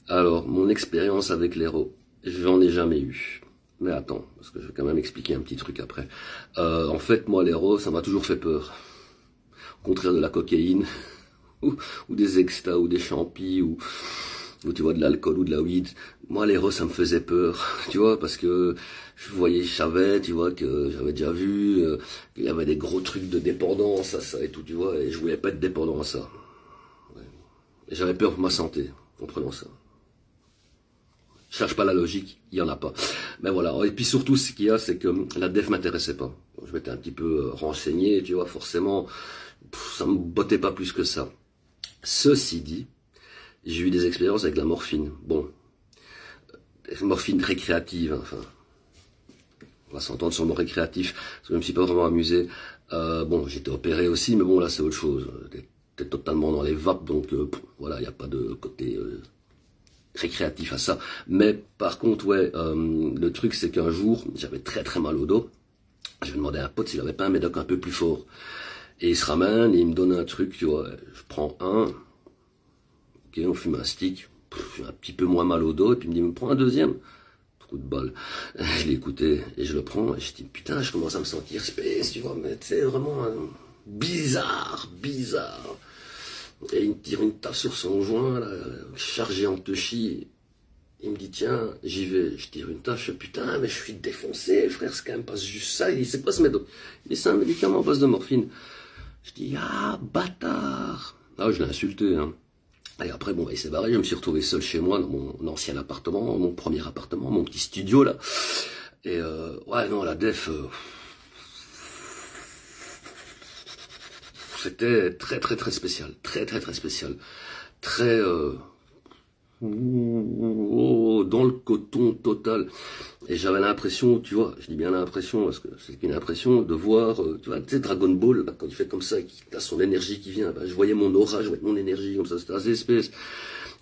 Alors, mon expérience avec l'héros, j'en ai jamais eu. Mais attends, parce que je vais quand même expliquer un petit truc après. En fait, moi, l'héros, ça m'a toujours fait peur. Au contraire de la cocaïne, ou des extas, ou des champis, ou tu vois, de l'alcool ou de la weed. Moi, l'héros, ça me faisait peur, tu vois, parce que je savais, tu vois, que j'avais déjà vu, qu'il y avait des gros trucs de dépendance à ça et tout, tu vois, et je voulais pas être dépendant à ça. Ouais. Et j'avais peur pour ma santé, en prenant ça. Je cherche pas la logique, il y en a pas. Mais voilà, et puis surtout, ce qu'il y a, c'est que la def m'intéressait pas. Je m'étais un petit peu renseigné, tu vois, forcément, ça me bottait pas plus que ça. Ceci dit, j'ai eu des expériences avec la morphine. Bon, morphine récréative, hein, enfin, on va s'entendre sur le mot récréatif, parce que je me suis pas vraiment amusé. Bon, j'étais opéré aussi, mais bon, là, c'est autre chose. J'étais totalement dans les vapes, donc voilà, il n'y a pas de côté récréatif à ça. Mais par contre, ouais, le truc, c'est qu'un jour, j'avais très très mal au dos. Je vais demander à un pote s'il avait pas un médoc un peu plus fort. Et il se ramène et il me donne un truc, tu vois, je prends un, ok, on fume un stick, j'ai un petit peu moins mal au dos, et puis il me dit, prends un deuxième, trou de balle. Je l'ai écouté, et je le prends, et je dis, putain, je commence à me sentir space, tu vois, mais c'est vraiment bizarre. Et il me tire une tape sur son joint, là, chargé en touchy. Il me dit, tiens, j'y vais. Je tire une tape, je fais, putain, mais je suis défoncé, frère, c'est quand même pas juste ça. Il dit, c'est quoi ce médoc? Il dit, c'est un médicament à base de morphine. Je dis, ah, bâtard. Ah, je l'ai insulté, hein. Et après, bon, il s'est barré, je me suis retrouvé seul chez moi, dans mon ancien appartement, mon premier appartement, mon petit studio, là. Et, ouais, non, la def, c'était très, très, très spécial. Très, très, très spécial. Très, dans le coton total. Et j'avais l'impression, tu vois, je dis bien l'impression, parce que c'est une impression de voir, tu vois, tu sais, Dragon Ball, là, quand il fait comme ça, qu'il a son énergie qui vient, ben, je voyais mon aura, je voyais mon énergie, comme ça, c'était assez espèce.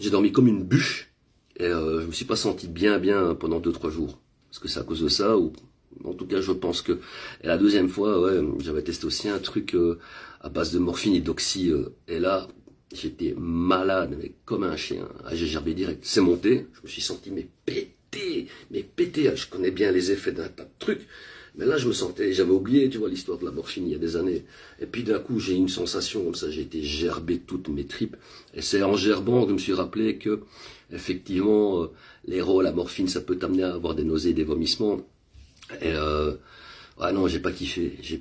J'ai dormi comme une bûche, et je me suis pas senti bien pendant 2-3 jours. Est-ce que c'est à cause de ça, ou en tout cas, je pense que... Et la deuxième fois, ouais, j'avais testé aussi un truc à base de morphine et d'oxy, et là... J'étais malade, mais comme un chien. Ah, j'ai gerbé direct. C'est monté. Je me suis senti, mais pété. Ah, je connais bien les effets d'un tas de trucs. Mais là, je me sentais, j'avais oublié, tu vois, l'histoire de la morphine il y a des années. Et puis d'un coup, j'ai eu une sensation comme ça. J'ai été gerbé toutes mes tripes. Et c'est en gerbant que je me suis rappelé que, effectivement, l'héros, la morphine, ça peut t'amener à avoir des nausées et des vomissements. Et ouais, non, j'ai pas kiffé. Je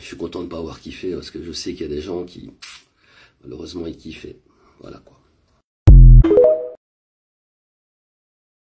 suis content de pas avoir kiffé parce que je sais qu'il y a des gens qui... Malheureusement, il kiffait. Voilà quoi.